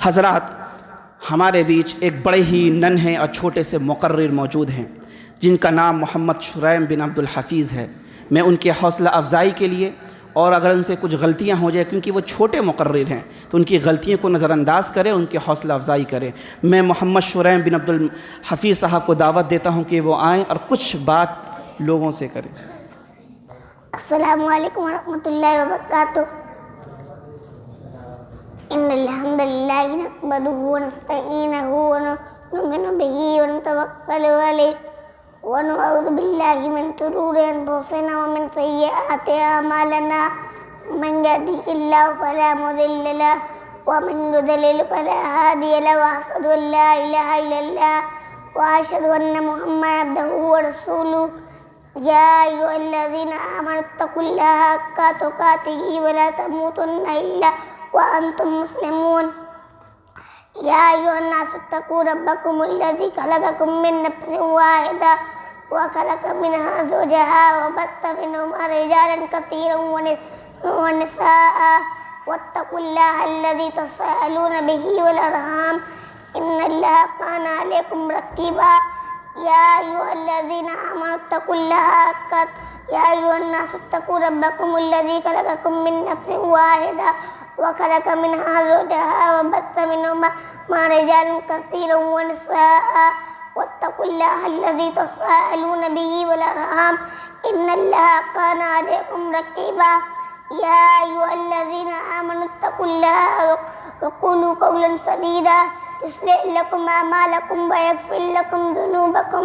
حضرات، ہمارے بیچ ایک بڑے ہی ننھے اور چھوٹے سے مقرر موجود ہیں جن کا نام محمد شریم بن عبد الحفیظ ہے۔ میں ان کی حوصلہ افزائی کے لیے، اور اگر ان سے کچھ غلطیاں ہو جائیں کیونکہ وہ چھوٹے مقرر ہیں، تو ان کی غلطیوں کو نظر انداز کریں، ان کی حوصلہ افزائی کریں۔ میں محمد شریم بن عبد الحفیظ صاحب کو دعوت دیتا ہوں کہ وہ آئیں اور کچھ بات لوگوں سے کریں۔ السلام علیکم ورحمۃ اللہ وبرکاتہ۔ ان الحمد للہ نحمدہ ونستعینہ ونؤمن بہ ونتوکل علیہ ونعوذ باللہ من شرور انفسنا ومن سیئات اعمالنا، من یهدہ اللہ فلا مضل له ومن یضلل فلا ہادی له، واشهد ان لا الہ الا اللہ واشهد ان محمدا عبدہ ورسولہ۔ یا ایھا الذین آمنوا اتقوا اللہ حق تقاتہ ولا تموتن الا وانتم مسلمون۔ یا ایھا الناس اتقوا ربکم الذی خلقکم من نفس واحدہ وخلق منها زوجها وبث منهما رجالا كثيرا ونساء واتقوا الله الذي تساءلون به والأرحام إن الله كان عليكم رقيبا۔ يا أيها الذين آمنوا اتقوا الله يا أيها الناس اتقوا ربكم الذي خلقكم من نفس واحدة وخلق منها زوجها وبث منهما رجالا كثيرا ونساء واتقوا الله الذي تساءلون به والأرحام إن الله كان عليكم رقيبا۔ يا أيها الذين آمنوا اتقوا الله وقولوا قولا سديدا يصلح لكم أعمالكم ويغفر لكم ذنوبكم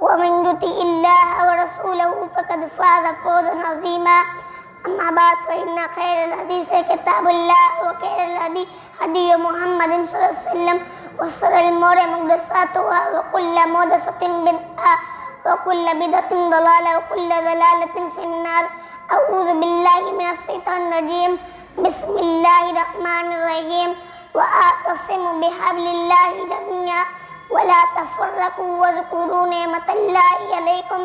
ومن يطع الله ورسوله فقد فاز فوزا عظيما۔ أما بعد فإن خير الحديث كتاب الله وخير الهدي هدي محمد صلى الله عليه وسلم وشر الأمور محدثاتها وكل محدثة بدعة وكل بدعة ضلالة وكل ضلالة في النار۔ أعوذ بالله من الشيطان الرجيم، بسم الله الرحمن الرحيم۔ واعتصموا بحبل الله جميعا ولا تفرقوا واذكروا نعمة الله عليكم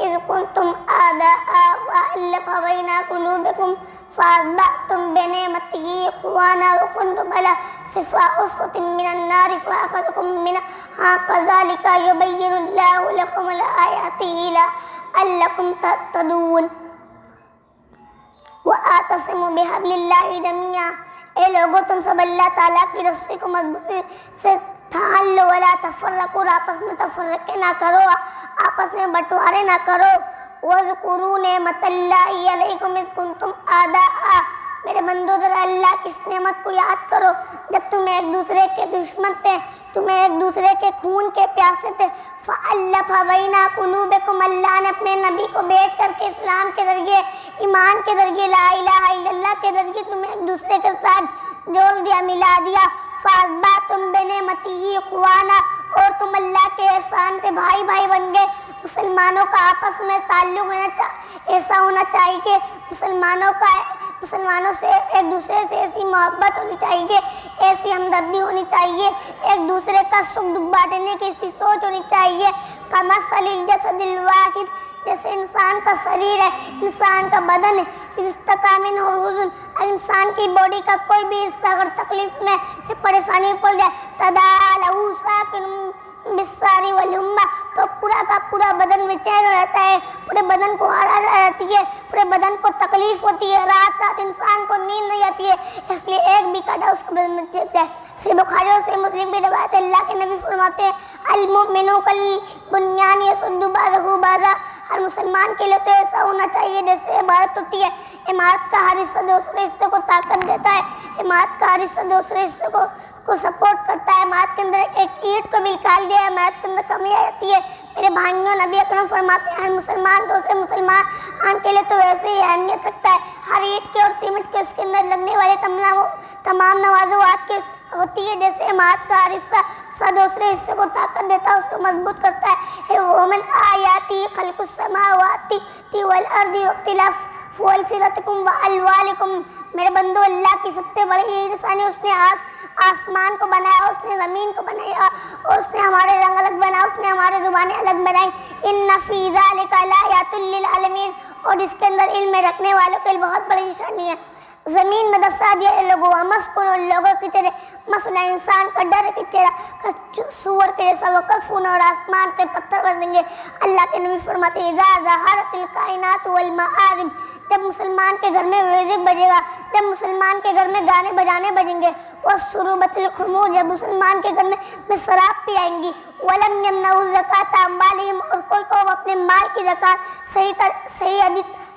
إذ كنتم أعداء وألف بين قلوبكم فأصبحتم بنعمته إخوانا وكنتم على شفا حفرة من النار فأخذكم منها كذلك يبين الله لكم آياته لعلكم تهتدون۔ واعتصموا بحبل الله جميعا، اے لوگو تم سب اللہ تعالیٰ کی رسی کو مضبوطی سے تھام لو، ولا تفرقوا، اور آپس میں تفرقے نہ کرو، آپس میں بٹوارے نہ کرو۔ واذکروا نعمت اللہ علیکم اذ کنتم اعداء، میرے بندو ذرا اللہ کی اس نعمت کو یاد کرو جب تم ایک دوسرے کے دشمن تھے، تم ایک دوسرے کے خون کے پیاسے تھے۔ فألف بین قلوبکم، اللہ نے اپنے نبی کو بھیج کر کے اسلام کے ذریعے، ایمان کے ذریعے، لا الہ الا اللہ کے ذریعے تمہیں ایک دوسرے کے ساتھ جوڑ دیا، ملا دیا۔ فأصبحتم بنعمته إخوانا، اور تم اللہ کے احسان سے بھائی بھائی بن گئے۔ مسلمانوں کا آپس میں تعلق ایسا ہونا چاہیے کہ مسلمانوں سے ایک دوسرے سے ایسی محبت ہونی چاہیے، ایسی ہمدردی ہونی چاہیے، ایک دوسرے کا سکھ دکھ بانٹنے کی ایسی سوچ ہونی چاہیے۔ کمثل الجسد الواحد، جیسے انسان کا شریر ہے، انسان کا بدن ہے، استقام منہ الحزن، انسان کی باڈی کا کوئی بھی حصہ اگر تکلیف میں پریشانی میں پڑ جائے، تداعی لہ سائر بالسہر والحمى، تو پورا کا پورا بدن بے چین رہتا ہے، پورے بدن کو حرارت رہتی ہے، پورے بدن کو تکلیف ہوتی ہے، رات رات انسان کو نیند نہیں آتی ہے، اس لیے ایک بھی کاٹا اس کو بدن میں چلتا ہے۔ صحیح بخاری اور صحیح مسلم کی روایت ہے، اللہ کے نبی فرماتے ہیں المؤمن کالبنیان یشد بعضہ بعضا، ہر مسلمان کے لیے تو ایسا ہونا چاہیے جیسے عمارت ہوتی ہے، عمارت کا ہر حصہ دوسرے حصے کو طاقت دیتا ہے، عمارت کا ہر حصہ دوسرے حصے کو سپورٹ کرتا ہے۔ عمارت کے اندر ایک اینٹ کو بھی نکال دیا، عمارت کے اندر کمی آ جاتی ہے۔ میرے بھائیوں، نبی اکرم فرماتے ہیں ہر مسلمان دوسرے مسلمان کے لیے تو ویسے ہی اہمیت رکھتا ہے۔ ہر اینٹ کے اور سیمنٹ کے اس کے اندر لگنے والے تمام نوازوات کے ہوتی ہے، جیسے عمارت کا ہر حصہ دوسرے حصے کو طاقت دیتا ہے، اس کو مضبوط کرتا ہے۔ ومن آیاتی خلق السماوات والارض واختلاف والسنتکم والوانکم، میرے بندو اللہ کی سب سے بڑی نشانی اس نے آسمان کو بنایا، اس نے زمین کو بنایا، اور اس نے ہمارے رنگ الگ بنایا، اس نے ہماری زبانیں الگ بنائی۔ ان فی ذلک لآیات للعالمین، اور اس کے اندر علم رکھنے والوں کے لیے بہت بڑی نشانی ہے۔ زمین میں دستہ دیا لوگوں مسکن، لوگوں کی طرح مسئلہ انسان کا ڈر کہ چہرہ سور کے جیسا وقف ہونا اور آسمان سے پتھر برسیں گے. اللہ کے نبی فرماتے ہیں اذا ظہرت الکائنات والمآذب، جب مسلمان کے گھر میں میوزک بجے گا، جب مسلمان کے گھر میں گانے بجانے بجیں گے، وَسُرُبَتِ الْخُمُورِ، جب مسلمان کے گھر میں شراب پی آئیں گی، وَلَمْ يَمْنَعُوا الزَّكَاةَ أَمْوَالِهِمْ، اور کوئی کو اپنے مال کی زکوٰۃ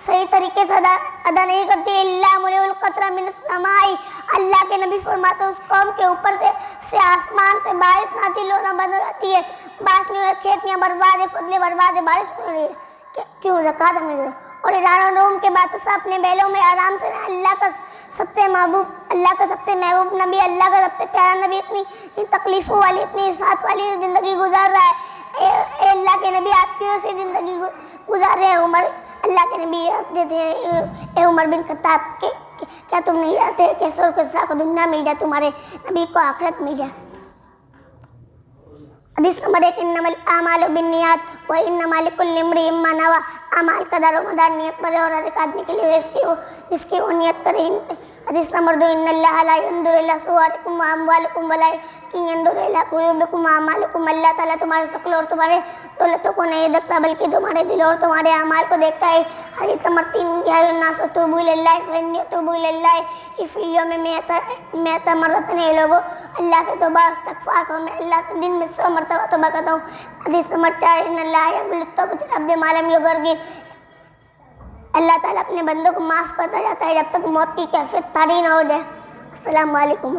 صحیح طریقے سے ادا نہیں کرتی، إِلَّا مُلِئُ الْقَطْرَ مِنَ السَّمَاءِ، اللہ کے نبی فرماتے ہیں اس قوم کے اوپر سے آسمان سے بارش نازل ہونا بند ہو جاتی ہے، بارش نہیں ہو رہی، کھیتیاں برباد ہے، فصلیں برباد ہے، بارش نہیں ہو رہی ہے، کیوں زکوٰۃ ہم نہیں دیتے. اور ایران اور روم کے بادشاہ اپنے بیلوں میں آرام سے رہے. اللہ کا سب سے محبوب نبی، اللہ کا سب سے پیارا نبی اتنی تکلیفوں والی، اتنی ساتھ والی زندگی گزار رہا ہے. اے اللہ کے نبی آپ کیوں سی زندگی گزار رہے ہیں؟ عمر، اللہ کے نبی آپ دیتے ہیں اے عمر بن خطاب، کیا تم نہیں چاہتے کہ سر کسرا کو دنیا مل جائے، تمہارے نبی کو آخرت مل جائے؟ حدیث نمبر 1، انما الاعمال بالنیات وانما لکل امرئ ما نوی، اعمال کا دار و مدار نیت پر ہے اور ہر ایک آدمی کے لیے جس کی وہ نیت کرے. حدیث نمبر 2، ان اللہ لا ينظر الى صورکم واموالکم ولکن ينظر الى قلوبکم واعمالکم، اللہ تعالیٰ تمہارے شکل اور تمہارے دولتوں کو نہیں دیکھتا بلکہ تمہارے دل اور تمہارے اعمال کو دیکھتا ہے. حدیث نمبر 3، یا ایھا الناس توبوا الی اللہ فانی اتوب الی اللہ فی الیوم مئۃ مرۃ، اے لوگوں اللہ سے توبہ استغفار کرو، میں اللہ سے دن میں 100 مرتبہ توبہ کرتا ہوں. حدیث نمبر 4، ان اللہ یقبل التوبۃ العبد ما لم یغرغر، اللہ تعالیٰ اپنے بندوں کو معاف کرتا جاتا ہے جب تک موت کی کیفیت طاری نہ ہو جائے. السلام علیکم.